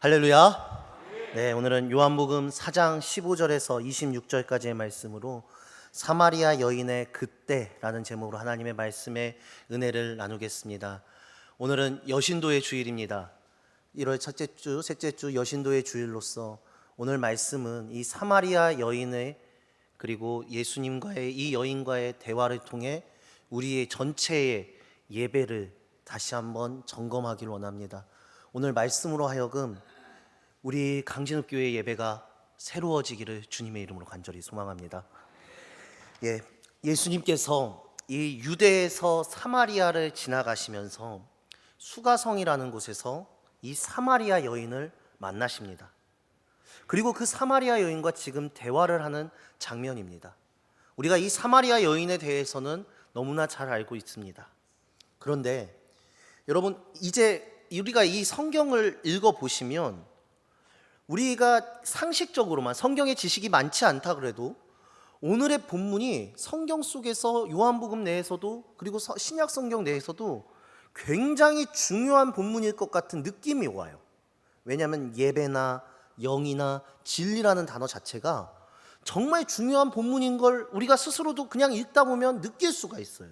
할렐루야. 네, 오늘은 요한복음 4장 15절에서 26절까지의 말씀으로 사마리아 여인의 그때라는 제목으로 하나님의 말씀의 은혜를 나누겠습니다. 오늘은 여신도의 주일입니다. 1월 첫째 주, 셋째 주 여신도의 주일로서 오늘 말씀은 이 사마리아 여인의 그리고 예수님과의 이 여인과의 대화를 통해 우리의 전체의 예배를 다시 한번 점검하기를 원합니다. 오늘 말씀으로 하여금 우리 강진읍교회 예배가 새로워지기를 주님의 이름으로 간절히 소망합니다. 예수님께서 이 유대에서 사마리아를 지나가시면서 수가성이라는 곳에서 이 사마리아 여인을 만나십니다. 그리고 그 사마리아 여인과 지금 대화를 하는 장면입니다. 우리가 이 사마리아 여인에 대해서는 너무나 잘 알고 있습니다. 그런데 여러분, 이제 우리가 이 성경을 읽어보시면 우리가 상식적으로만 성경의 지식이 많지 않다 그래도 오늘의 본문이 성경 속에서 요한복음 내에서도 그리고 신약 성경 내에서도 굉장히 중요한 본문일 것 같은 느낌이 와요. 왜냐하면 예배나 영이나 진리라는 단어 자체가 정말 중요한 본문인 걸 우리가 스스로도 그냥 읽다 보면 느낄 수가 있어요.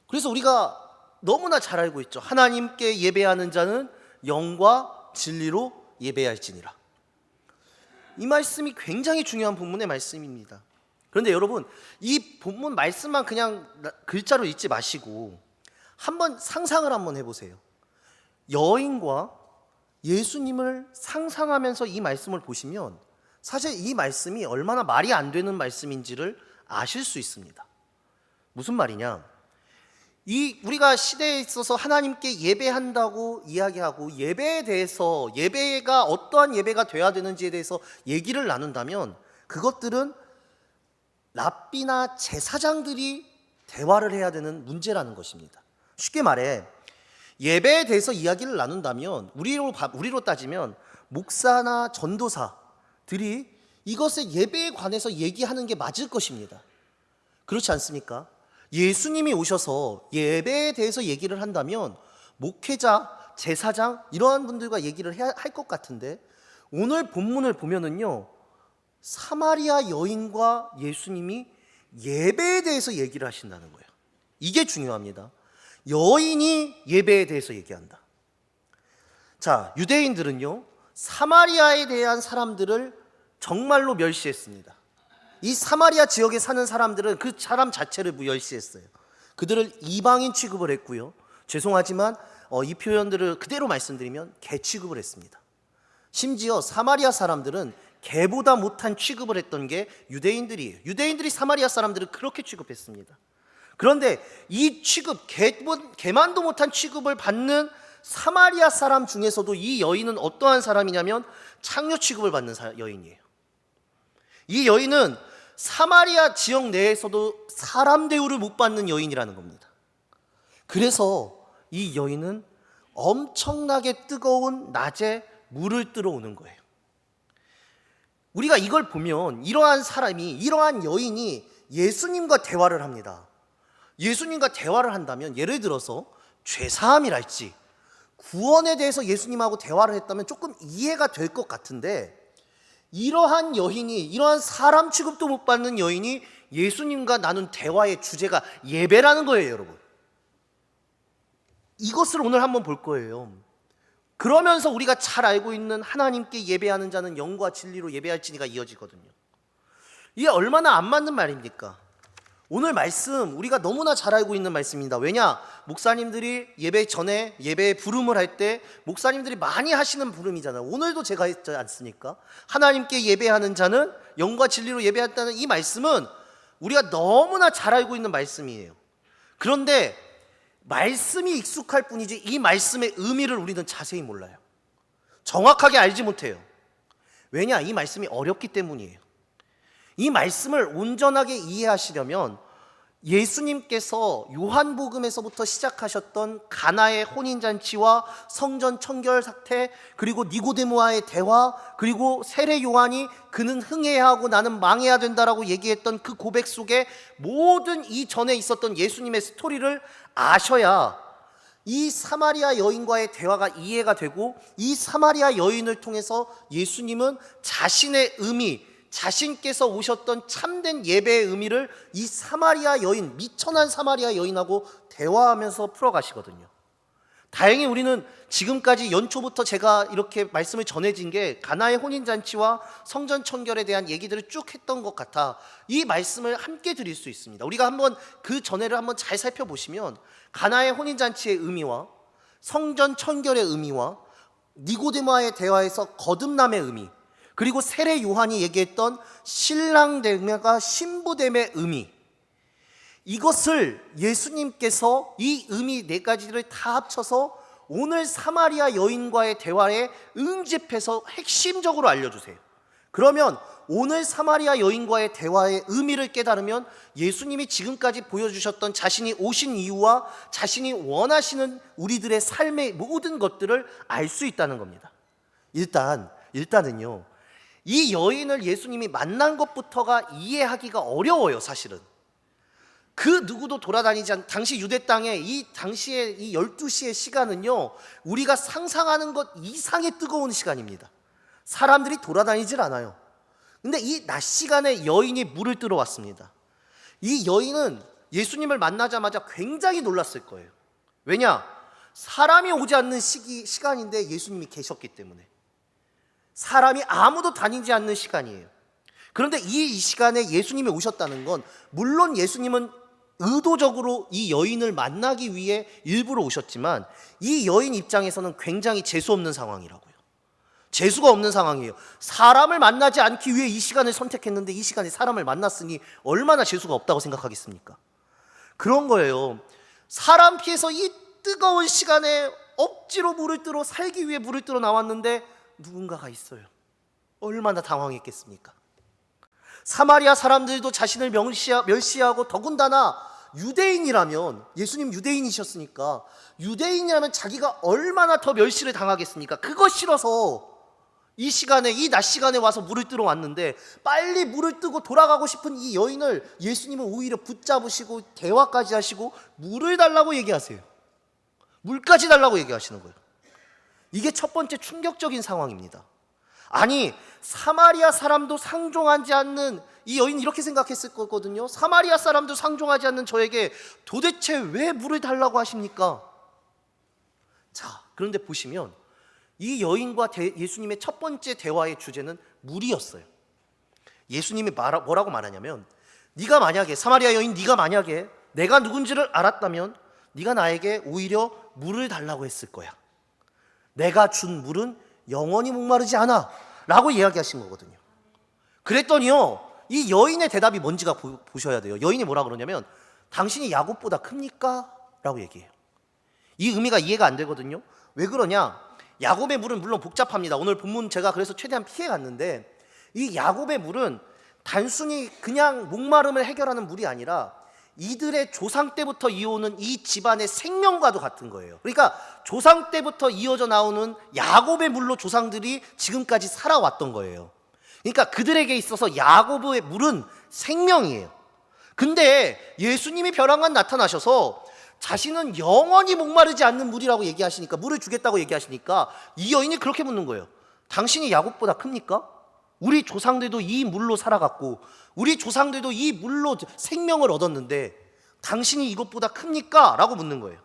그래서 우리가 너무나 잘 알고 있죠. 하나님께 예배하는 자는 영과 진리로 예배할지니라. 이 말씀이 굉장히 중요한 본문의 말씀입니다. 그런데 여러분, 이 본문 말씀만 그냥 글자로 읽지 마시고 한번 상상을 한번 해보세요. 여인과 예수님을 상상하면서 이 말씀을 보시면 사실 이 말씀이 얼마나 말이 안 되는 말씀인지를 아실 수 있습니다. 무슨 말이냐? 우리가 시대에 있어서 하나님께 예배한다고 이야기하고 예배에 대해서 예배가 어떠한 예배가 돼야 되는지에 대해서 얘기를 나눈다면 그것들은 랍비나 제사장들이 대화를 해야 되는 문제라는 것입니다. 쉽게 말해 예배에 대해서 이야기를 나눈다면 우리로 따지면 목사나 전도사들이 이것의 예배에 관해서 얘기하는 게 맞을 것입니다. 그렇지 않습니까? 예수님이 오셔서 예배에 대해서 얘기를 한다면 목회자, 제사장 이러한 분들과 얘기를 해야 할 것 같은데 오늘 본문을 보면은요, 사마리아 여인과 예수님이 예배에 대해서 얘기를 하신다는 거예요. 이게 중요합니다. 여인이 예배에 대해서 얘기한다. 자, 유대인들은요 사마리아에 대한 사람들을 정말로 멸시했습니다. 이 사마리아 지역에 사는 사람들은 그 사람 자체를 멸시했어요. 그들을 이방인 취급을 했고요. 죄송하지만 이 표현들을 그대로 말씀드리면 개 취급을 했습니다. 심지어 사마리아 사람들은 개보다 못한 취급을 했던 게 유대인들이에요. 유대인들이 사마리아 사람들을 그렇게 취급했습니다. 그런데 이 취급, 개만도 못한 취급을 받는 사마리아 사람 중에서도 이 여인은 어떠한 사람이냐면 창녀 취급을 받는 여인이에요. 이 여인은 사마리아 지역 내에서도 사람 대우를 못 받는 여인이라는 겁니다. 그래서 이 여인은 엄청나게 뜨거운 낮에 물을 뜨러 오는 거예요. 우리가 이걸 보면 이러한 여인이 예수님과 대화를 합니다. 예수님과 대화를 한다면 예를 들어서 죄사함이랄지 구원에 대해서 예수님하고 대화를 했다면 조금 이해가 될 것 같은데 이러한 여인이, 이러한 사람 취급도 못 받는 여인이 예수님과 나눈 대화의 주제가 예배라는 거예요, 여러분. 이것을 오늘 한번 볼 거예요. 그러면서 우리가 잘 알고 있는 하나님께 예배하는 자는 영과 진리로 예배할지니가 이어지거든요. 이게 얼마나 안 맞는 말입니까? 오늘 말씀 우리가 너무나 잘 알고 있는 말씀입니다. 왜냐? 목사님들이 예배 전에 예배 부름을 할 때 목사님들이 많이 하시는 부름이잖아요. 오늘도 제가 했지 않습니까? 하나님께 예배하는 자는 영과 진리로 예배한다는 이 말씀은 우리가 너무나 잘 알고 있는 말씀이에요. 그런데 말씀이 익숙할 뿐이지 이 말씀의 의미를 우리는 자세히 몰라요. 정확하게 알지 못해요. 왜냐? 이 말씀이 어렵기 때문이에요. 이 말씀을 온전하게 이해하시려면 예수님께서 요한복음에서부터 시작하셨던 가나의 혼인잔치와 성전 청결 사태, 그리고 니고데모와의 대화, 그리고 세례 요한이 그는 흥해야 하고 나는 망해야 된다라고 얘기했던 그 고백 속에 모든 이 전에 있었던 예수님의 스토리를 아셔야 이 사마리아 여인과의 대화가 이해가 되고 이 사마리아 여인을 통해서 예수님은 자신의 의미, 자신께서 오셨던 참된 예배의 의미를 이 사마리아 여인, 미천한 사마리아 여인하고 대화하면서 풀어가시거든요. 다행히 우리는 지금까지 연초부터 제가 이렇게 말씀을 전해진 게 가나의 혼인잔치와 성전 청결에 대한 얘기들을 쭉 했던 것 같아 이 말씀을 함께 드릴 수 있습니다. 우리가 한번 그 전해를 한번 잘 살펴보시면 가나의 혼인잔치의 의미와 성전 청결의 의미와 니고데모와의 대화에서 거듭남의 의미, 그리고 세례 요한이 얘기했던 신랑됨과 신부됨의 의미, 이것을 예수님께서 이 의미 네 가지를 다 합쳐서 오늘 사마리아 여인과의 대화에 응집해서 핵심적으로 알려주세요. 그러면 오늘 사마리아 여인과의 대화의 의미를 깨달으면 예수님이 지금까지 보여주셨던 자신이 오신 이유와 자신이 원하시는 우리들의 삶의 모든 것들을 알 수 있다는 겁니다. 일단은요, 이 여인을 예수님이 만난 것부터가 이해하기가 어려워요. 사실은 그 누구도 돌아다니지 않은 당시 유대 땅에 이 당시에 이 12시의 시간은요, 우리가 상상하는 것 이상의 뜨거운 시간입니다. 사람들이 돌아다니질 않아요. 근데 이 낮 시간에 여인이 물을 뜨러 왔습니다. 이 여인은 예수님을 만나자마자 굉장히 놀랐을 거예요. 왜냐? 사람이 오지 않는 시간인데 예수님이 계셨기 때문에. 사람이 아무도 다니지 않는 시간이에요. 그런데 이 시간에 예수님이 오셨다는 건, 물론 예수님은 의도적으로 이 여인을 만나기 위해 일부러 오셨지만 이 여인 입장에서는 굉장히 재수 없는 상황이라고요. 재수가 없는 상황이에요. 사람을 만나지 않기 위해 이 시간을 선택했는데 이 시간에 사람을 만났으니 얼마나 재수가 없다고 생각하겠습니까? 그런 거예요. 사람 피해서 이 뜨거운 시간에 억지로 물을 뜨러 살기 위해 물을 뜨러 나왔는데 누군가가 있어요. 얼마나 당황했겠습니까? 사마리아 사람들도 자신을 멸시하고, 더군다나 유대인이라면, 예수님 유대인이셨으니까 유대인이라면 자기가 얼마나 더 멸시를 당하겠습니까? 그거 싫어서 이 시간에, 이 낮 시간에 와서 물을 뜨러 왔는데 빨리 물을 뜨고 돌아가고 싶은 이 여인을 예수님은 오히려 붙잡으시고 대화까지 하시고 물을 달라고 얘기하세요. 물까지 달라고 얘기하시는 거예요. 이게 첫 번째 충격적인 상황입니다. 아니, 사마리아 사람도 상종하지 않는 이 여인이 이렇게 생각했을 거거든요. 사마리아 사람도 상종하지 않는 저에게 도대체 왜 물을 달라고 하십니까? 자, 그런데 보시면 이 여인과 예수님의 첫 번째 대화의 주제는 물이었어요. 예수님이 뭐라고 말하냐면, 네가 만약에, 사마리아 여인, 네가 만약에 내가 누군지를 알았다면 네가 나에게 오히려 물을 달라고 했을 거야. 내가 준 물은 영원히 목마르지 않아 라고 이야기하신 거거든요. 그랬더니요, 이 여인의 대답이 뭔지가 보셔야 돼요. 여인이 뭐라 그러냐면, 당신이 야곱보다 큽니까? 라고 얘기해요. 이 의미가 이해가 안 되거든요. 왜 그러냐? 야곱의 물은 물론 복잡합니다. 오늘 본문 제가 그래서 최대한 피해 갔는데, 이 야곱의 물은 단순히 그냥 목마름을 해결하는 물이 아니라 이들의 조상 때부터 이어오는 이 집안의 생명과도 같은 거예요. 그러니까 조상 때부터 이어져 나오는 야곱의 물로 조상들이 지금까지 살아왔던 거예요. 그러니까 그들에게 있어서 야곱의 물은 생명이에요. 근데 예수님이 벼랑간 나타나셔서 자신은 영원히 목마르지 않는 물이라고 얘기하시니까, 물을 주겠다고 얘기하시니까 이 여인이 그렇게 묻는 거예요. 당신이 야곱보다 큽니까? 우리 조상들도 이 물로 살아갔고 우리 조상들도 이 물로 생명을 얻었는데 당신이 이것보다 큽니까? 라고 묻는 거예요.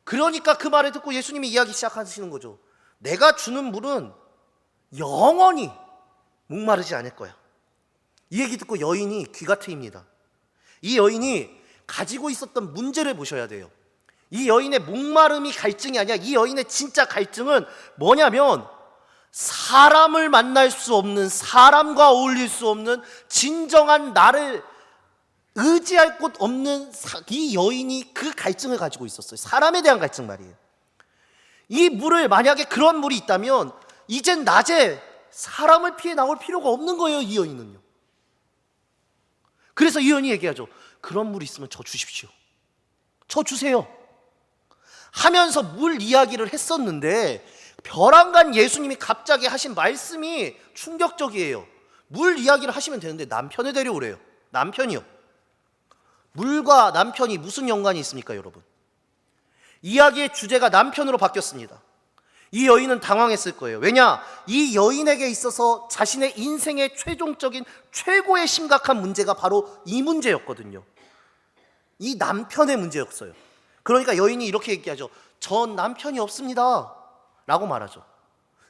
그러니까 그 말을 듣고 예수님이 이야기 시작하시는 거죠. 내가 주는 물은 영원히 목마르지 않을 거야. 이 얘기 듣고 여인이 귀가 트입니다. 이 여인이 가지고 있었던 문제를 보셔야 돼요. 이 여인의 목마름이 갈증이 아니야. 이 여인의 진짜 갈증은 뭐냐면, 사람을 만날 수 없는, 사람과 어울릴 수 없는, 진정한 나를 의지할 곳 없는 이 여인이 그 갈증을 가지고 있었어요. 사람에 대한 갈증 말이에요. 이 물을, 만약에 그런 물이 있다면 이젠 낮에 사람을 피해 나올 필요가 없는 거예요. 이 여인은요. 그래서 이 여인이 얘기하죠. 그런 물이 있으면 저 주십시오. 저 주세요 하면서 물 이야기를 했었는데, 벼랑간 예수님이 갑자기 하신 말씀이 충격적이에요. 물 이야기를 하시면 되는데 남편을 데려오래요. 남편이요. 물과 남편이 무슨 연관이 있습니까, 여러분? 이야기의 주제가 남편으로 바뀌었습니다. 이 여인은 당황했을 거예요. 왜냐? 이 여인에게 있어서 자신의 인생의 최종적인 최고의 심각한 문제가 바로 이 문제였거든요. 이 남편의 문제였어요. 그러니까 여인이 이렇게 얘기하죠. 전 남편이 없습니다 라고 말하죠.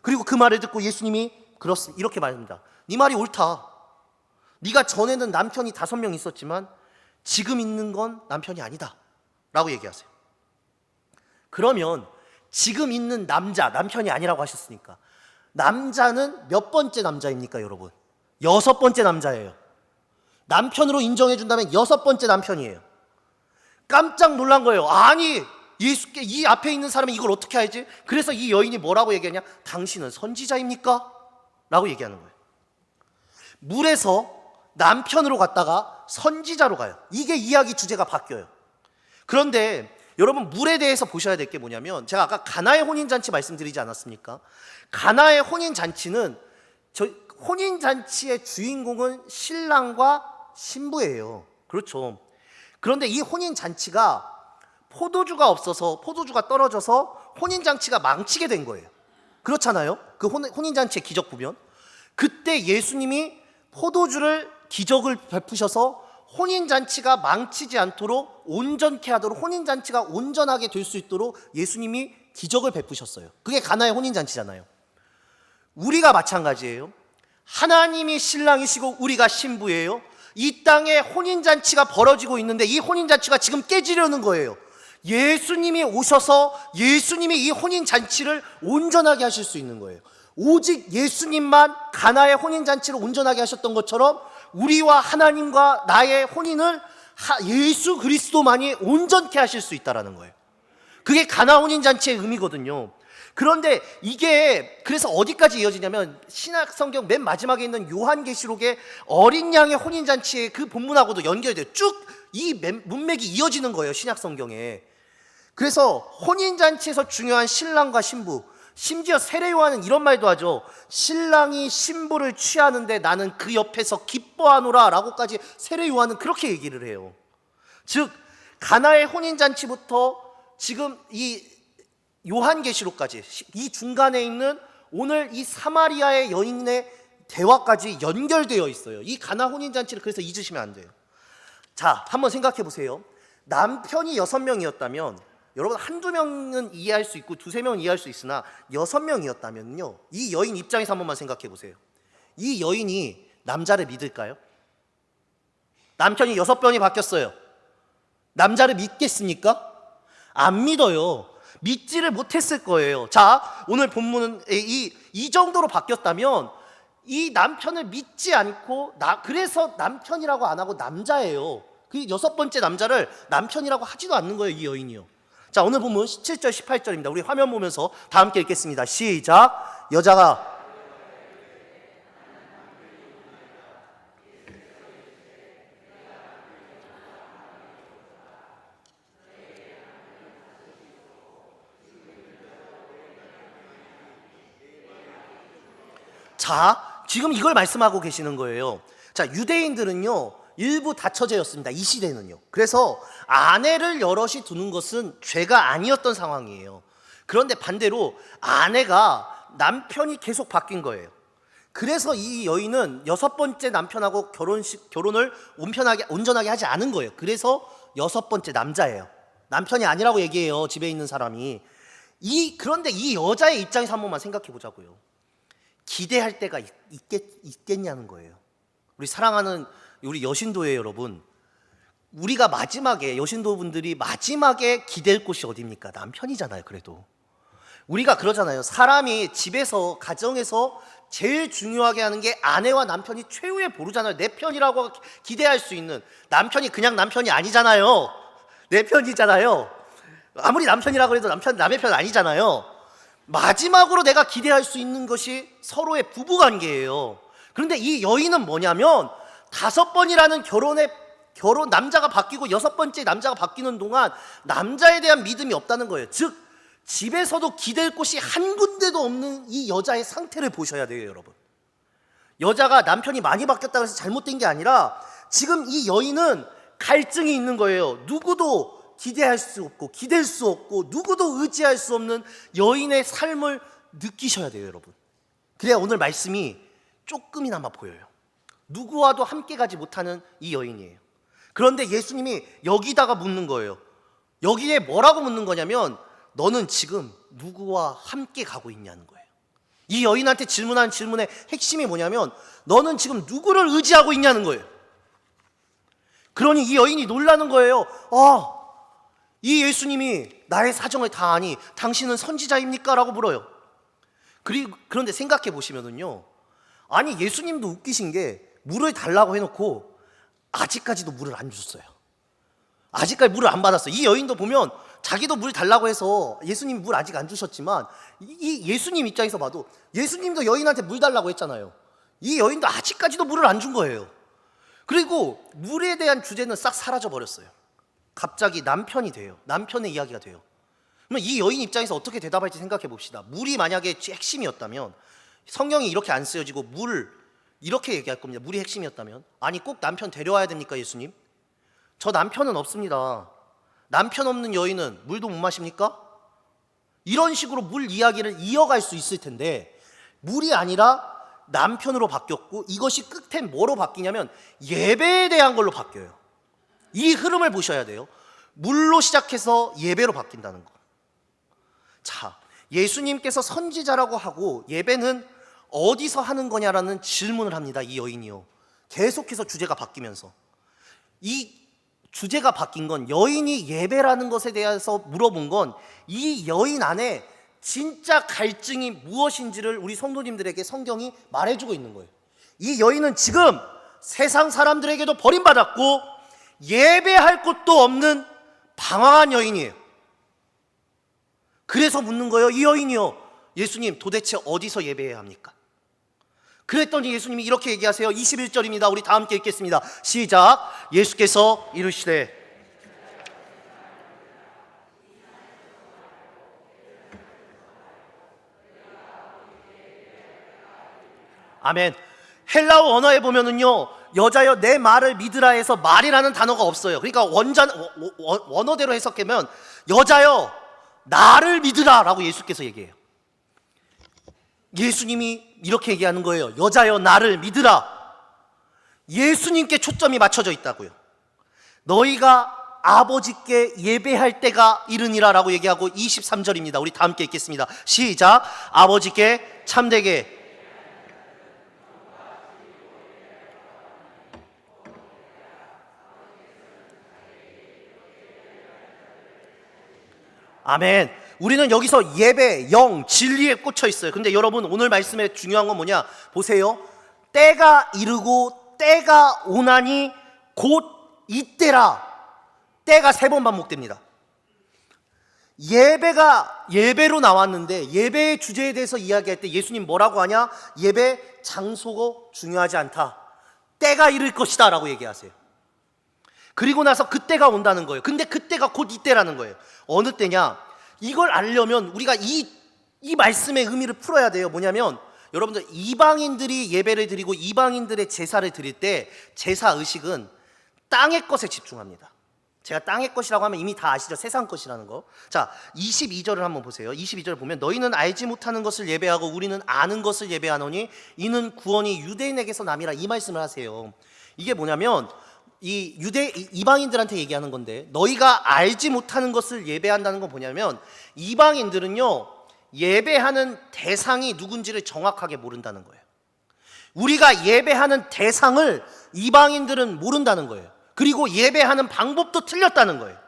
그리고 그 말을 듣고 예수님이 그렇습니다 이렇게 말합니다. 네 말이 옳다. 네가 전에는 남편이 5명 있었지만 지금 있는 건 남편이 아니다 라고 얘기하세요. 그러면 지금 있는 남편이 아니라고 하셨으니까 남자는 몇 번째 남자입니까 여러분? 6번째 남자예요. 남편으로 인정해 준다면 6번째 남편이에요. 깜짝 놀란 거예요. 아니 예수께 이 앞에 있는 사람이 이걸 어떻게 알지? 그래서 이 여인이 뭐라고 얘기하냐? 당신은 선지자입니까? 라고 얘기하는 거예요. 물에서 남편으로 갔다가 선지자로 가요. 이게 이야기 주제가 바뀌어요. 그런데 여러분 물에 대해서 보셔야 될 게 뭐냐면 제가 아까 가나의 혼인잔치 말씀드리지 않았습니까? 가나의 혼인잔치는 혼인잔치의 주인공은 신랑과 신부예요. 그렇죠. 그런데 이 혼인잔치가 포도주가 없어서 포도주가 떨어져서 혼인잔치가 망치게 된 거예요. 그렇잖아요. 그 혼인잔치의 기적 보면 그때 예수님이 포도주를 기적을 베푸셔서 혼인잔치가 망치지 않도록 온전케 하도록 혼인잔치가 온전하게 될 수 있도록 예수님이 기적을 베푸셨어요. 그게 가나의 혼인잔치잖아요. 우리가 마찬가지예요. 하나님이 신랑이시고 우리가 신부예요. 이 땅에 혼인잔치가 벌어지고 있는데 이 혼인잔치가 지금 깨지려는 거예요. 예수님이 오셔서 예수님이 이 혼인잔치를 온전하게 하실 수 있는 거예요. 오직 예수님만 가나의 혼인잔치를 온전하게 하셨던 것처럼 우리와 하나님과 나의 혼인을 예수 그리스도만이 온전케 하실 수 있다는 거예요. 그게 가나 혼인잔치의 의미거든요. 그런데 이게 그래서 어디까지 이어지냐면 신약 성경 맨 마지막에 있는 요한계시록의 어린 양의 혼인잔치의 그 본문하고도 연결돼요. 쭉 이 문맥이 이어지는 거예요, 신약 성경에. 그래서 혼인잔치에서 중요한 신랑과 신부, 심지어 세례 요한은 이런 말도 하죠. 신랑이 신부를 취하는데 나는 그 옆에서 기뻐하노라 라고까지 세례 요한은 그렇게 얘기를 해요. 즉 가나의 혼인잔치부터 지금 이 요한계시록까지 이 중간에 있는 오늘 이 사마리아의 여인의 대화까지 연결되어 있어요. 이 가나 혼인잔치를 그래서 잊으시면 안 돼요. 자, 한번 생각해 보세요. 남편이 6명이었다면 여러분 한두 명은 이해할 수 있고 두세 명은 이해할 수 있으나 6명이었다면요 이 여인 입장에서 한 번만 생각해 보세요. 이 여인이 남자를 믿을까요? 남편이 6번이 바뀌었어요. 남자를 믿겠습니까? 안 믿어요. 믿지를 못했을 거예요. 자, 오늘 본문은 이 정도로 바뀌었다면 이 남편을 믿지 않고 그래서 남편이라고 안 하고 남자예요. 그 6번째 남자를 남편이라고 하지도 않는 거예요, 이 여인이요. 자, 오늘 본문 17절 18절입니다. 우리 화면 보면서 다 함께 읽겠습니다. 시작. 여자가 자, 지금 이걸 말씀하고 계시는 거예요. 자, 유대인들은요 일부 다처제였습니다. 이 시대는요. 그래서 아내를 여럿이 두는 것은 죄가 아니었던 상황이에요. 그런데 반대로 아내가 남편이 계속 바뀐 거예요. 그래서 이 여인은 6번째 남편하고 결혼을 온전하게 하지 않은 거예요. 그래서 6번째 남자예요. 남편이 아니라고 얘기해요, 집에 있는 사람이. 그런데 이 여자의 입장에서 한 번만 생각해 보자고요. 기대할 때가 있겠냐는 거예요. 우리 사랑하는 우리 여신도의 여러분, 우리가 마지막에 여신도분들이 마지막에 기댈 곳이 어디입니까? 남편이잖아요. 그래도 우리가 그러잖아요. 사람이 집에서 가정에서 제일 중요하게 하는 게 아내와 남편이 최후의 보루잖아요. 내 편이라고 기대할 수 있는. 남편이 그냥 남편이 아니잖아요. 내 편이잖아요. 아무리 남편이라고 해도 남의 편 아니잖아요. 마지막으로 내가 기대할 수 있는 것이 서로의 부부관계예요. 그런데 이 여인은 뭐냐면 5번이라는 남자가 바뀌고 6번째 남자가 바뀌는 동안 남자에 대한 믿음이 없다는 거예요. 즉 집에서도 기댈 곳이 한 군데도 없는 이 여자의 상태를 보셔야 돼요, 여러분. 여자가 남편이 많이 바뀌었다고 해서 잘못된 게 아니라 지금 이 여인은 갈증이 있는 거예요. 누구도 기대할 수 없고 기댈 수 없고 누구도 의지할 수 없는 여인의 삶을 느끼셔야 돼요, 여러분. 그래야 오늘 말씀이 조금이나마 보여요. 누구와도 함께 가지 못하는 이 여인이에요. 그런데 예수님이 여기다가 묻는 거예요. 여기에 뭐라고 묻는 거냐면 너는 지금 누구와 함께 가고 있냐는 거예요. 이 여인한테 질문한 질문의 핵심이 뭐냐면 너는 지금 누구를 의지하고 있냐는 거예요. 그러니 이 여인이 놀라는 거예요. 이 예수님이 나의 사정을 다 아니 당신은 선지자입니까? 라고 물어요. 그런데 생각해 보시면은요, 아니 예수님도 웃기신 게 물을 달라고 해놓고 아직까지도 물을 안 줬어요. 아직까지 물을 안 받았어요. 이 여인도 보면 자기도 물 달라고 해서 예수님이 물 아직 안 주셨지만 이 예수님 입장에서 봐도 예수님도 여인한테 물 달라고 했잖아요. 이 여인도 아직까지도 물을 안 준 거예요. 그리고 물에 대한 주제는 싹 사라져 버렸어요. 갑자기 남편이 돼요. 남편의 이야기가 돼요. 그러면 이 여인 입장에서 어떻게 대답할지 생각해 봅시다. 물이 만약에 핵심이었다면, 성경이 이렇게 안 쓰여지고 물 이렇게 얘기할 겁니다. 물이 핵심이었다면, 아니 꼭 남편 데려와야 됩니까 예수님? 저 남편은 없습니다. 남편 없는 여인은 물도 못 마십니까? 이런 식으로 물 이야기를 이어갈 수 있을 텐데 물이 아니라 남편으로 바뀌었고, 이것이 끝에 뭐로 바뀌냐면 예배에 대한 걸로 바뀌어요. 이 흐름을 보셔야 돼요. 물로 시작해서 예배로 바뀐다는 거. 자, 예수님께서 선지자라고 하고 예배는 어디서 하는 거냐라는 질문을 합니다. 이 여인이요. 계속해서 주제가 바뀌면서, 이 주제가 바뀐 건, 여인이 예배라는 것에 대해서 물어본 건 이 여인 안에 진짜 갈증이 무엇인지를 우리 성도님들에게 성경이 말해주고 있는 거예요. 이 여인은 지금 세상 사람들에게도 버림받았고 예배할 곳도 없는 방황한 여인이에요. 그래서 묻는 거예요. 이 여인이요, 예수님 도대체 어디서 예배해야 합니까? 그랬더니 예수님이 이렇게 얘기하세요. 21절입니다. 우리 다 함께 읽겠습니다. 시작. 예수께서 이르시되, 아멘. 헬라어 언어에 보면은요, 여자여 내 말을 믿으라 해서 말이라는 단어가 없어요. 그러니까 원어대로 해석하면 여자여 나를 믿으라 라고 예수께서 얘기해요. 예수님이 이렇게 얘기하는 거예요. 여자여 나를 믿으라. 예수님께 초점이 맞춰져 있다고요. 너희가 아버지께 예배할 때가 이르니라 라고 얘기하고 23절입니다. 우리 다 함께 읽겠습니다. 시작. 아버지께 참되게. 아멘. 우리는 여기서 예배, 영, 진리에 꽂혀 있어요. 근데 여러분, 오늘 말씀에 중요한 건 뭐냐? 보세요. 때가 이르고 때가 오나니 곧 이때라. 때가 3번 반복됩니다. 예배가 예배로 나왔는데 예배의 주제에 대해서 이야기할 때 예수님 뭐라고 하냐? 예배 장소가 중요하지 않다. 때가 이를 것이다 라고 얘기하세요. 그리고 나서 그때가 온다는 거예요. 근데 그때가 곧 이때라는 거예요. 어느 때냐? 이걸 알려면 우리가 이 말씀의 의미를 풀어야 돼요. 뭐냐면 여러분들, 이방인들이 예배를 드리고 이방인들의 제사를 드릴 때 제사 의식은 땅의 것에 집중합니다. 제가 땅의 것이라고 하면 이미 다 아시죠? 세상 것이라는 거. 자, 22절을 한번 보세요. 22절을 보면 너희는 알지 못하는 것을 예배하고 우리는 아는 것을 예배하노니 이는 구원이 유대인에게서 남이라, 이 말씀을 하세요. 이게 뭐냐면 이방인들한테 얘기하는 건데, 너희가 알지 못하는 것을 예배한다는 건 뭐냐면 이방인들은요, 예배하는 대상이 누군지를 정확하게 모른다는 거예요. 우리가 예배하는 대상을 이방인들은 모른다는 거예요. 그리고 예배하는 방법도 틀렸다는 거예요.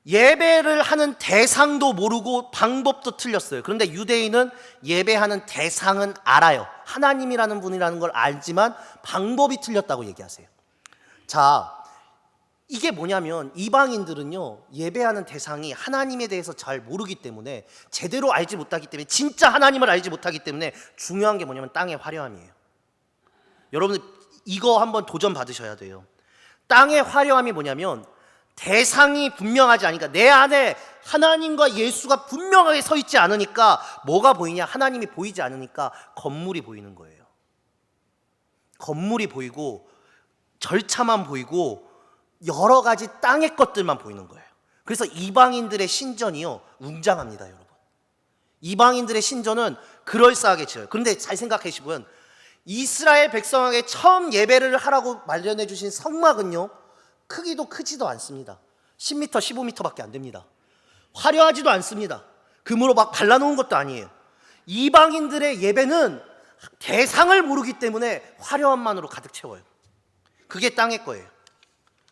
예배를 하는 대상도 모르고 방법도 틀렸어요. 그런데 유대인은 예배하는 대상은 알아요. 하나님이라는 분이라는 걸 알지만 방법이 틀렸다고 얘기하세요. 자, 이게 뭐냐면 이방인들은요, 예배하는 대상이 하나님에 대해서 잘 모르기 때문에, 제대로 알지 못하기 때문에, 진짜 하나님을 알지 못하기 때문에 중요한 게 뭐냐면 땅의 화려함이에요. 여러분들 이거 한번 도전 받으셔야 돼요. 땅의 화려함이 뭐냐면 대상이 분명하지 않으니까, 내 안에 하나님과 예수가 분명하게 서 있지 않으니까 뭐가 보이냐? 하나님이 보이지 않으니까 건물이 보이는 거예요. 건물이 보이고 절차만 보이고 여러 가지 땅의 것들만 보이는 거예요. 그래서 이방인들의 신전이요, 웅장합니다, 여러분. 이방인들의 신전은 그럴싸하게 지어요. 그런데 잘 생각해 보시면 이스라엘 백성에게 처음 예배를 하라고 마련해 주신 성막은요, 크기도 크지도 않습니다. 10m, 15m밖에 안 됩니다. 화려하지도 않습니다. 금으로 막 발라놓은 것도 아니에요. 이방인들의 예배는 대상을 모르기 때문에 화려함만으로 가득 채워요. 그게 땅의 거예요.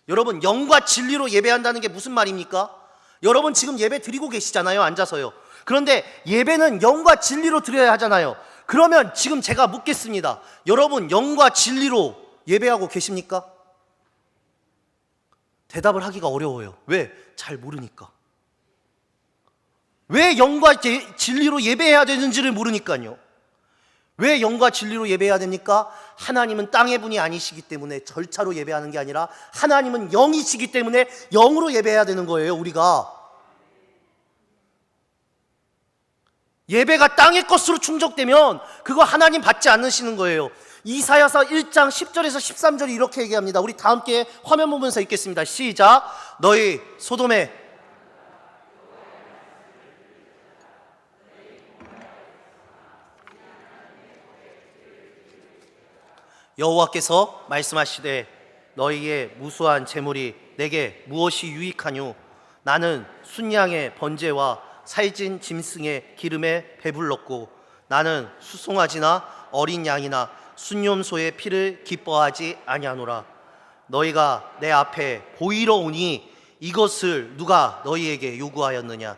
여러분, 영과 진리로 예배한다는 게 무슨 말입니까? 여러분 지금 예배 드리고 계시잖아요, 앉아서요. 그런데 예배는 영과 진리로 드려야 하잖아요. 그러면 지금 제가 묻겠습니다. 여러분 영과 진리로 예배하고 계십니까? 대답을 하기가 어려워요. 왜? 잘 모르니까. 왜 영과 진리로 예배해야 되는지를 모르니까요. 왜 영과 진리로 예배해야 됩니까? 하나님은 땅의 분이 아니시기 때문에 절차로 예배하는 게 아니라 하나님은 영이시기 때문에 영으로 예배해야 되는 거예요, 우리가. 예배가 땅의 것으로 충족되면 그거 하나님 받지 않으시는 거예요. 이사야서 1장 10절에서 13절이 이렇게 얘기합니다. 우리 다 함께 화면 보면서 읽겠습니다. 시작. 너희 소돔에 여호와께서 말씀하시되 너희의 무수한 재물이 내게 무엇이 유익하뇨? 나는 순양의 번제와 살진 짐승의 기름에 배불렀고 나는 수송아지나 어린 양이나 순념소의 피를 기뻐하지 아니하노라. 너희가 내 앞에 보이러 오니 이것을 누가 너희에게 요구하였느냐?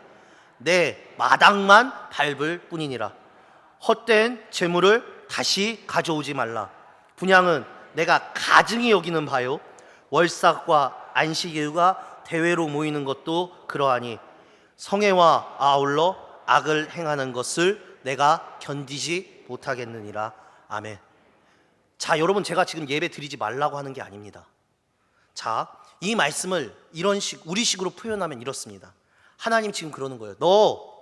내 마당만 밟을 뿐이니라. 헛된 재물을 다시 가져오지 말라. 분향은 내가 가증히 여기는 바요, 월삭과 안식일과 대회로 모이는 것도 그러하니 성회와 아울러 악을 행하는 것을 내가 견디지 못하겠느니라. 아멘. 자, 여러분, 제가 지금 예배 드리지 말라고 하는 게 아닙니다. 자, 이 말씀을 이런 우리식으로 표현하면 이렇습니다. 하나님 지금 그러는 거예요. 너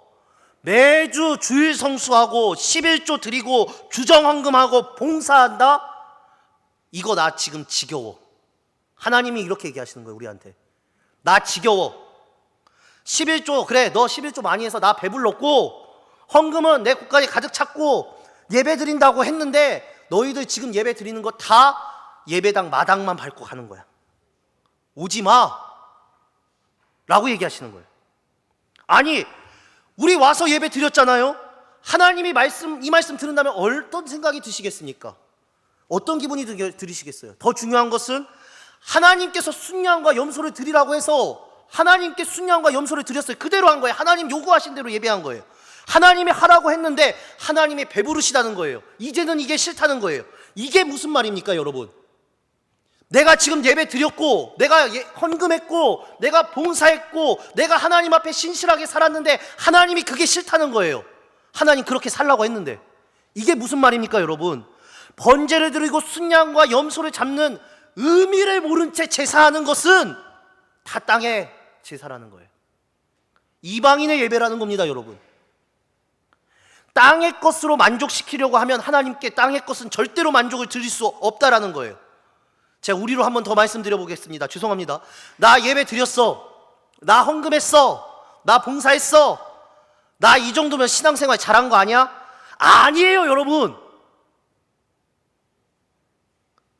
매주 주일 성수하고 11조 드리고 주정헌금하고 봉사한다? 이거 나 지금 지겨워. 하나님이 이렇게 얘기하시는 거예요, 우리한테. 나 지겨워. 11조, 그래, 너 11조 많이 해서 나 배불렀고 헌금은 내 곳까지 가득 찼고 예배 드린다고 했는데 너희들 지금 예배 드리는 거 다 예배당 마당만 밟고 가는 거야. 오지 마 라고 얘기하시는 거예요. 아니, 우리 와서 예배 드렸잖아요. 하나님이 이 말씀 들은다면 어떤 생각이 드시겠습니까? 어떤 기분이 들으시겠어요? 더 중요한 것은 하나님께서 순양과 염소를 드리라고 해서 하나님께 순양과 염소를 드렸어요. 그대로 한 거예요. 하나님 요구하신 대로 예배한 거예요. 하나님이 하라고 했는데 하나님이 배부르시다는 거예요. 이제는 이게 싫다는 거예요. 이게 무슨 말입니까, 여러분? 내가 지금 예배 드렸고 내가 헌금했고 내가 봉사했고 내가 하나님 앞에 신실하게 살았는데 하나님이 그게 싫다는 거예요. 하나님 그렇게 살라고 했는데. 이게 무슨 말입니까, 여러분? 번제를 드리고 순양과 염소를 잡는 의미를 모른 채 제사하는 것은 다 땅의 제사라는 거예요. 이방인의 예배라는 겁니다, 여러분. 땅의 것으로 만족시키려고 하면 하나님께 땅의 것은 절대로 만족을 드릴 수 없다라는 거예요. 제가 우리로 한 번 더 말씀드려 보겠습니다. 죄송합니다. 나 예배 드렸어. 나 헌금했어. 나 봉사했어. 나 이 정도면 신앙생활 잘한 거 아니야? 아니에요, 여러분.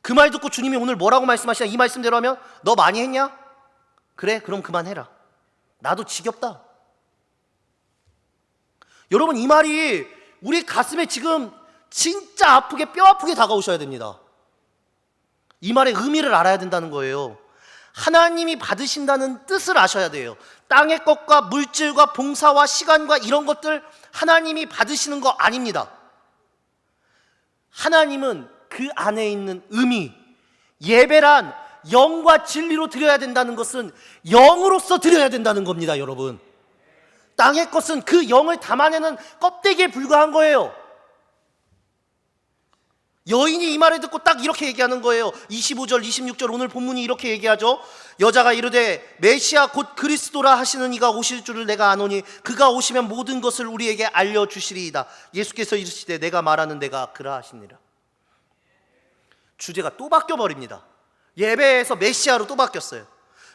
그 말 듣고 주님이 오늘 뭐라고 말씀하시냐? 이 말씀대로 하면 너 많이 했냐? 그래, 그럼 그만해라. 나도 지겹다. 여러분, 이 말이 우리 가슴에 지금 진짜 아프게, 뼈 아프게 다가오셔야 됩니다. 이 말의 의미를 알아야 된다는 거예요. 하나님이 받으신다는 뜻을 아셔야 돼요. 땅의 것과 물질과 봉사와 시간과 이런 것들 하나님이 받으시는 거 아닙니다. 하나님은 그 안에 있는 의미, 예배란 영과 진리로 드려야 된다는 것은 영으로서 드려야 된다는 겁니다, 여러분. 땅의 것은 그 영을 담아내는 껍데기에 불과한 거예요. 여인이 이 말을 듣고 딱 이렇게 얘기하는 거예요. 25절, 26절 오늘 본문이 이렇게 얘기하죠. 여자가 이르되 메시아 곧 그리스도라 하시는 이가 오실 줄을 내가 아노니 그가 오시면 모든 것을 우리에게 알려주시리이다. 예수께서 이르시되 내가 말하는 내가 그라하시니라. 주제가 또 바뀌어버립니다. 예배에서 메시아로 또 바뀌었어요.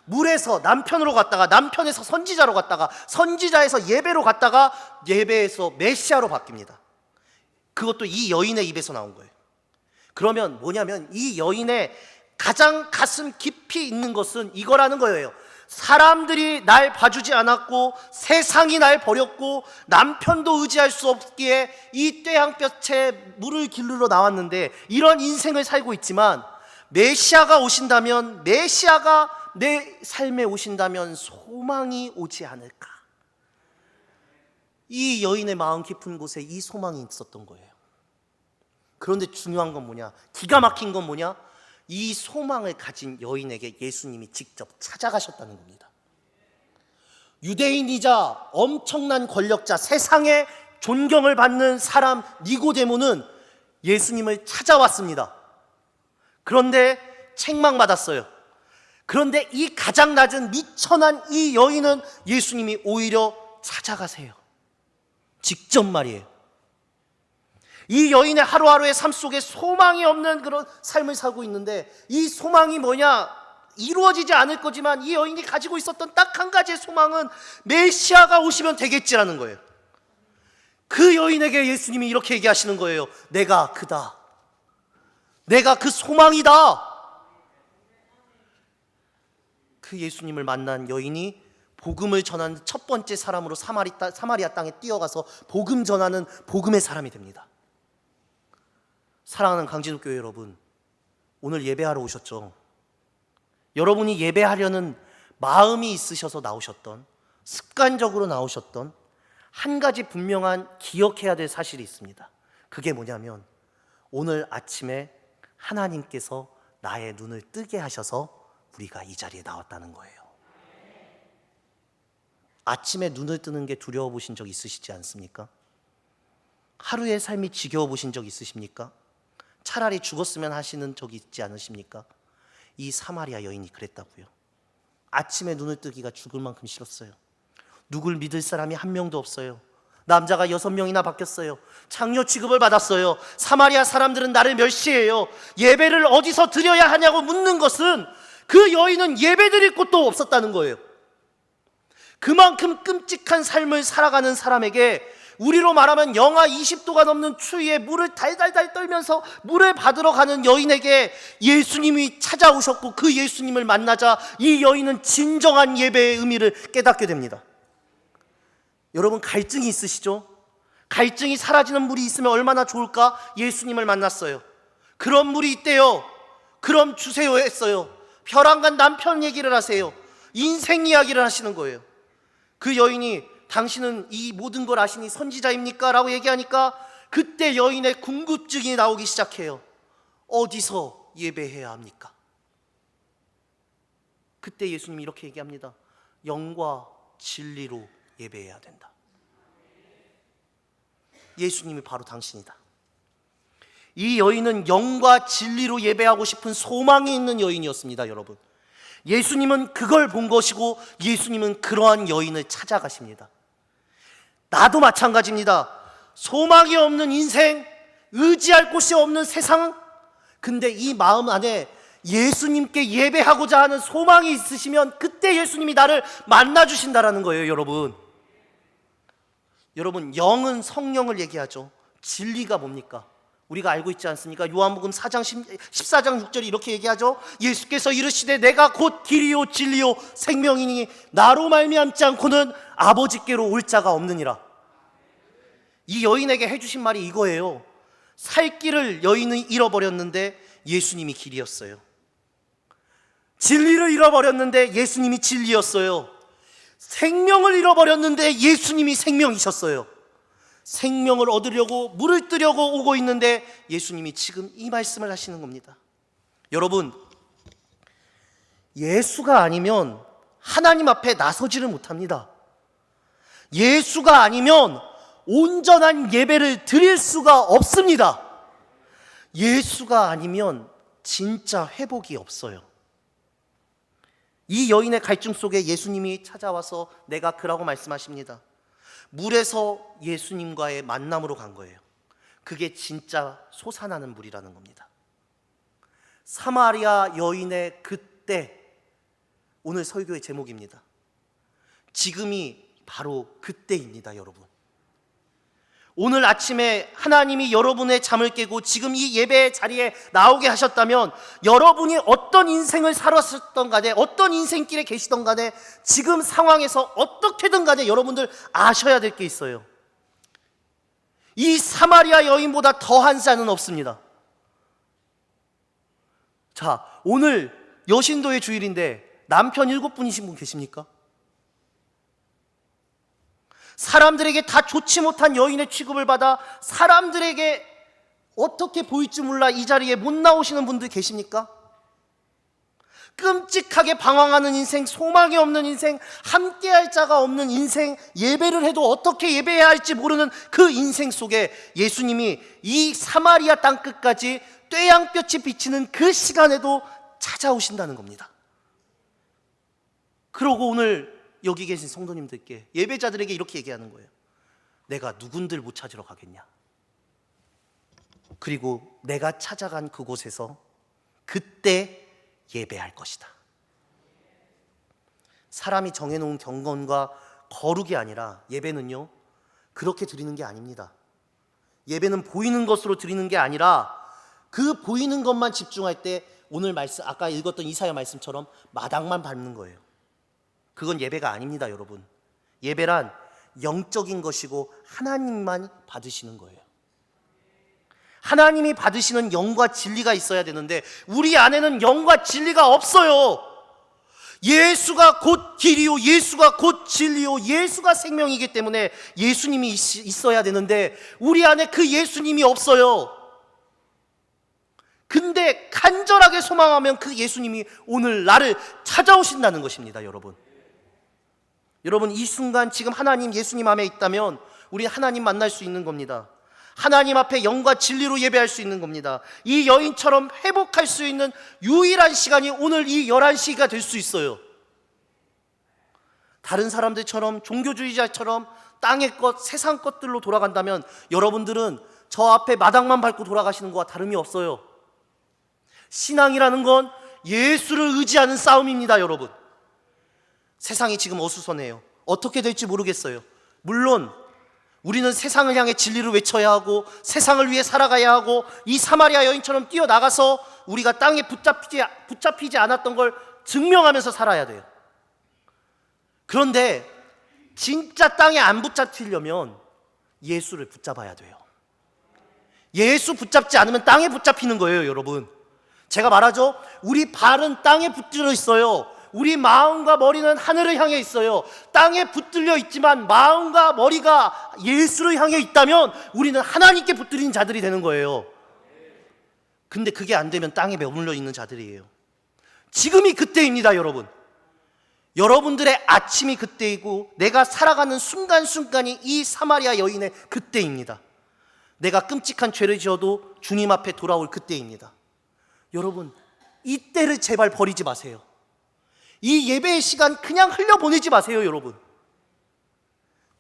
물에서 남편으로 갔다가 남편에서 선지자로 갔다가 선지자에서 예배로 갔다가 예배에서 메시아로 바뀝니다. 그것도 이 여인의 입에서 나온 거예요. 그러면 뭐냐면 이 여인의 가장 가슴 깊이 있는 것은 이거라는 거예요. 사람들이 날 봐주지 않았고 세상이 날 버렸고 남편도 의지할 수 없기에 이 떼향볕에 물을 기르러 나왔는데 이런 인생을 살고 있지만 메시아가 오신다면, 메시아가 내 삶에 오신다면 소망이 오지 않을까. 이 여인의 마음 깊은 곳에 이 소망이 있었던 거예요. 그런데 중요한 건 뭐냐, 기가 막힌 건 뭐냐, 이 소망을 가진 여인에게 예수님이 직접 찾아가셨다는 겁니다. 유대인이자 엄청난 권력자, 세상의 존경을 받는 사람 니고데모는 예수님을 찾아왔습니다. 그런데 책망받았어요. 그런데 이 가장 낮은 미천한 이 여인은 예수님이 오히려 찾아가세요. 직접 말이에요. 이 여인의 하루하루의 삶 속에 소망이 없는 그런 삶을 살고 있는데 이 소망이 뭐냐? 이루어지지 않을 거지만 이 여인이 가지고 있었던 딱 한 가지의 소망은 메시아가 오시면 되겠지라는 거예요. 그 여인에게 예수님이 이렇게 얘기하시는 거예요. 내가 그다. 내가 그 소망이다. 그 예수님을 만난 여인이 복음을 전하는 첫 번째 사람으로 사마리아 땅에 뛰어가서 복음 전하는 복음의 사람이 됩니다. 사랑하는 강진욱교회 여러분, 오늘 예배하러 오셨죠? 여러분이 예배하려는 마음이 있으셔서 나오셨던, 습관적으로 나오셨던 한 가지 분명한 기억해야 될 사실이 있습니다. 그게 뭐냐면 오늘 아침에 하나님께서 나의 눈을 뜨게 하셔서 우리가 이 자리에 나왔다는 거예요. 아침에 눈을 뜨는 게 두려워 보신 적 있으시지 않습니까? 하루의 삶이 지겨워 보신 적 있으십니까? 차라리 죽었으면 하시는 적이 있지 않으십니까? 이 사마리아 여인이 그랬다고요. 아침에 눈을 뜨기가 죽을 만큼 싫었어요. 누굴 믿을 사람이 한 명도 없어요. 남자가 6명이나 바뀌었어요. 장녀 취급을 받았어요. 사마리아 사람들은 나를 멸시해요. 예배를 어디서 드려야 하냐고 묻는 것은 그 여인은 예배 드릴 곳도 없었다는 거예요. 그만큼 끔찍한 삶을 살아가는 사람에게, 우리로 말하면 영하 20도가 넘는 추위에 물을 달달달 떨면서 물을 받으러 가는 여인에게 예수님이 찾아오셨고 그 예수님을 만나자 이 여인은 진정한 예배의 의미를 깨닫게 됩니다. 여러분, 갈증이 있으시죠? 갈증이 사라지는 물이 있으면 얼마나 좋을까? 예수님을 만났어요. 그런 물이 있대요. 그럼 주세요 했어요. 벼랑간 남편 얘기를 하세요. 인생 이야기를 하시는 거예요. 그 여인이 당신은 이 모든 걸 아시니 선지자입니까? 라고 얘기하니까 그때 여인의 궁금증이 나오기 시작해요. 어디서 예배해야 합니까? 그때 예수님이 이렇게 얘기합니다. 영과 진리로 예배해야 된다. 예수님이 바로 당신이다. 이 여인은 영과 진리로 예배하고 싶은 소망이 있는 여인이었습니다, 여러분. 예수님은 그걸 본 것이고 예수님은 그러한 여인을 찾아가십니다. 나도 마찬가지입니다. 소망이 없는 인생, 의지할 곳이 없는 세상, 근데 이 마음 안에 예수님께 예배하고자 하는 소망이 있으시면 그때 예수님이 나를 만나주신다라는 거예요, 여러분. 여러분, 영은 성령을 얘기하죠. 진리가 뭡니까? 우리가 알고 있지 않습니까? 요한복음 14장 6절이 이렇게 얘기하죠. 예수께서 이르시되 내가 곧 길이요 진리요 생명이니 나로 말미암지 않고는 아버지께로 올 자가 없느니라. 이 여인에게 해주신 말이 이거예요. 살 길을 여인은 잃어버렸는데 예수님이 길이었어요. 진리를 잃어버렸는데 예수님이 진리였어요. 생명을 잃어버렸는데 예수님이 생명이셨어요. 생명을 얻으려고 물을 뜨려고 오고 있는데 예수님이 지금 이 말씀을 하시는 겁니다. 여러분, 예수가 아니면 하나님 앞에 나서지를 못합니다. 예수가 아니면 온전한 예배를 드릴 수가 없습니다. 예수가 아니면 진짜 회복이 없어요. 이 여인의 갈증 속에 예수님이 찾아와서 내가 그라고 말씀하십니다. 물에서 예수님과의 만남으로 간 거예요. 그게 진짜 솟아나는 물이라는 겁니다. 사마리아 여인의 그때 오늘 설교의 제목입니다. 지금이 바로 그때입니다, 여러분. 오늘 아침에 하나님이 여러분의 잠을 깨고 지금 이 예배 자리에 나오게 하셨다면 여러분이 어떤 인생을 살았었던 간에 어떤 인생길에 계시던 간에 지금 상황에서 어떻게든 간에 여러분들 아셔야 될 게 있어요. 이 사마리아 여인보다 더한 자는 없습니다. 자, 오늘 여신도의 주일인데 남편 7분이신 분 계십니까? 사람들에게 다 좋지 못한 여인의 취급을 받아 사람들에게 어떻게 보일 줄 몰라 이 자리에 못 나오시는 분들 계십니까? 끔찍하게 방황하는 인생, 소망이 없는 인생, 함께할 자가 없는 인생, 예배를 해도 어떻게 예배해야 할지 모르는 그 인생 속에 예수님이 이 사마리아 땅끝까지 떼양볕이 비치는 그 시간에도 찾아오신다는 겁니다. 그러고 오늘 여기 계신 성도님들께, 예배자들에게 이렇게 얘기하는 거예요. 내가 누군들 못 찾으러 가겠냐? 그리고 내가 찾아간 그곳에서 그때 예배할 것이다. 사람이 정해놓은 경건과 거룩이 아니라 예배는요, 그렇게 드리는 게 아닙니다. 예배는 보이는 것으로 드리는 게 아니라 그 보이는 것만 집중할 때 오늘 말씀, 아까 읽었던 이사야 말씀처럼 마당만 밟는 거예요. 그건 예배가 아닙니다, 여러분. 예배란 영적인 것이고 하나님만 받으시는 거예요. 하나님이 받으시는 영과 진리가 있어야 되는데 우리 안에는 영과 진리가 없어요. 예수가 곧 길이요, 예수가 곧 진리요, 예수가 생명이기 때문에 예수님이 있어야 되는데 우리 안에 그 예수님이 없어요. 근데 간절하게 소망하면 그 예수님이 오늘 나를 찾아오신다는 것입니다, 여러분. 여러분, 이 순간 지금 하나님, 예수님 안에 있다면 우리 하나님 만날 수 있는 겁니다. 하나님 앞에 영과 진리로 예배할 수 있는 겁니다. 이 여인처럼 회복할 수 있는 유일한 시간이 오늘 이 11시가 될 수 있어요. 다른 사람들처럼, 종교주의자처럼 땅의 것, 세상 것들로 돌아간다면 여러분들은 저 앞에 마당만 밟고 돌아가시는 것과 다름이 없어요. 신앙이라는 건 예수를 의지하는 싸움입니다, 여러분. 세상이 지금 어수선해요. 어떻게 될지 모르겠어요. 물론 우리는 세상을 향해 진리를 외쳐야 하고 세상을 위해 살아가야 하고 이 사마리아 여인처럼 뛰어나가서 우리가 땅에 붙잡히지 않았던 걸 증명하면서 살아야 돼요. 그런데 진짜 땅에 안 붙잡히려면 예수를 붙잡아야 돼요. 예수 붙잡지 않으면 땅에 붙잡히는 거예요, 여러분. 제가 말하죠. 우리 발은 땅에 붙들려 있어요. 우리 마음과 머리는 하늘을 향해 있어요. 땅에 붙들려 있지만 마음과 머리가 예수를 향해 있다면 우리는 하나님께 붙들린 자들이 되는 거예요. 근데 그게 안 되면 땅에 머물러 있는 자들이에요. 지금이 그때입니다, 여러분. 여러분들의 아침이 그때이고 내가 살아가는 순간순간이 이 사마리아 여인의 그때입니다. 내가 끔찍한 죄를 지어도 주님 앞에 돌아올 그때입니다. 여러분, 이때를 제발 버리지 마세요. 이 예배의 시간 그냥 흘려보내지 마세요, 여러분.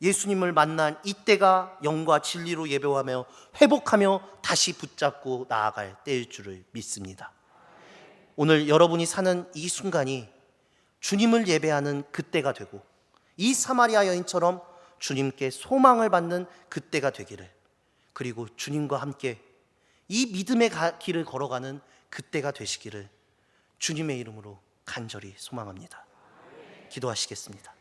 예수님을 만난 이때가 영과 진리로 예배하며 회복하며 다시 붙잡고 나아갈 때일 줄을 믿습니다. 오늘 여러분이 사는 이 순간이 주님을 예배하는 그때가 되고 이 사마리아 여인처럼 주님께 소망을 받는 그때가 되기를, 그리고 주님과 함께 이 믿음의 길을 걸어가는 그때가 되시기를 주님의 이름으로 간절히 소망합니다. 기도하시겠습니다.